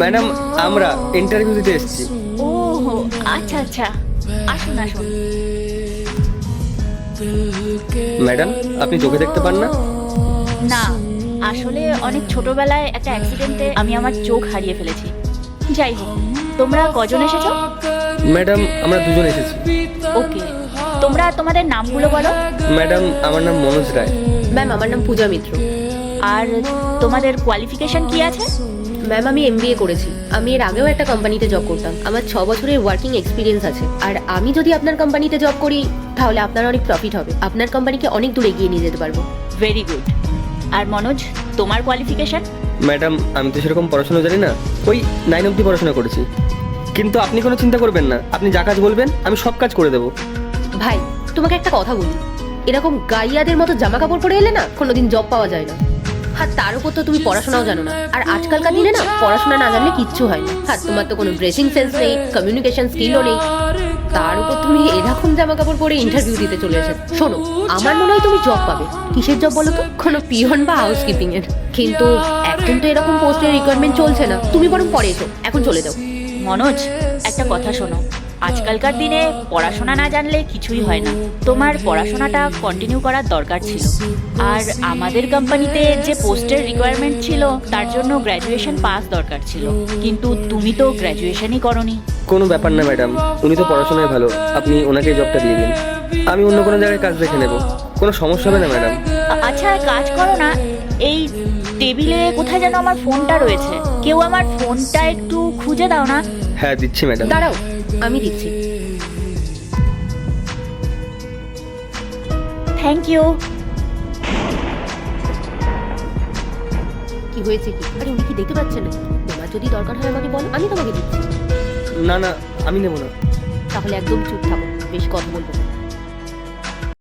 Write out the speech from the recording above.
Madam আমরা interview দিতে এসেছি। ও আচ্ছা আচ্ছা, আসুন আসুন। ম্যাডাম আপনি চোখে দেখতে পান না? না, আসলে অনেক ছোটবেলায় একটা অ্যাক্সিডেন্টে আমি আমার চোখ হারিয়ে ফেলেছি। যাই হোক, তোমরা কজন এসেছো? ম্যাডাম আমরা দুজন এসেছি। ওকে, তোমরা তোমাদের নামগুলো বলো। ম্যাডাম আমার নাম মনোজ রায়। ম্যাম আমার নাম পূজা মিত্র। আর তোমাদের কোয়ালিফিকেশন কি আছে? ম্যাম আমি এমবিএ করেছি। আমি এর আগেও একটা কোম্পানিতে জব করতাম। আমার 6 বছরের ওয়ার্কিং এক্সপিরিয়েন্স আছে। আর আমি যদি আপনার কোম্পানিতে জব করি তাহলে আপনার অনেক প্রফিট হবে। আপনার কোম্পানিকে অনেক দূর এগিয়ে নিয়ে যেতে পারবো। Very good. আর মনোজ, তোমার কোয়ালিফিকেশন? ম্যাডাম আমি তো সেরকম পড়াশোনা জানি না, ওই 9 অবধি পড়াশোনা করেছি। কিন্তু আপনি কোনো চিন্তা করবেন না, আপনি যা কাজ বলবেন আমি সব কাজ করে দেবো। ভাই তোমাকে একটা কথা বলি, এরকম গাইয়াদের মতো জামা কাপড় পরে এলে না কোনোদিন জব পাওয়া যায় না। আর তার উপর তো তুমি পড়াশোনাও জানো না। আর আজকালকার দিনে না পড়াশোনা না জানলে কিচ্ছু হয় না। আর তোমার তো কোনো ড্রেসিং সেন্স নেই, কমিউনিকেশন স্কিলও নেই। তার উপর তুমি এরকম জামা কাপড় পরে ইন্টারভিউ দিতে চলে এসেছো। শোনো, আমার মনে হয় তুমি জব পাবে। কিসের জব বলো তো? কোনো পিয়ন বা হাউসকিপিং এর। কিন্তু এখন তো এরকম পোস্টের রিকোয়ারমেন্ট চলছে না। তুমি বরং পরে এসো, এখন চলে যাও। মনোজ, একটা কথা শোনো, আজকালকার দিনে পড়াশোনা না জানলে কিছুই হয় না। তোমার পড়াশোনাটা কন্টিনিউ করার দরকার ছিল। আর আমাদের কোম্পানিতে যে পোস্টের রিকোয়ারমেন্ট ছিল তার জন্য গ্র্যাজুয়েশন পাস দরকার ছিল, কিন্তু তুমি তো গ্র্যাজুয়েশনই করনি। কোনো ব্যাপার না ম্যাডাম, উনি তো পড়াশোনায় ভালো, আপনি ওনাকে জবটা দিয়ে দিন। আমি অন্য কোনো জায়গায় কাজ দেখে নেব, কোনো সমস্যা হবে না ম্যাডাম। আচ্ছা কাজ করো না, এই টেবিলে কোথায় যেন আমার ফোনটা রয়েছে, কেউ আমার ফোনটা একটু খুঁজে দাও না। হ্যাঁ দিচ্ছি ম্যাডাম। দাঁড়াও, আমি দিচ্ছি। Thank you. কি হয়েছে কি? আরে উনি কি দেখতে পাচ্ছেন না? তোমার যদি দরকার হয় আমাকে বলো, আমি তোমাকে দিচ্ছি। না না, আমি নেব না। তাহলে একদম চুপ থাকো, বেশি কথা বলবো না।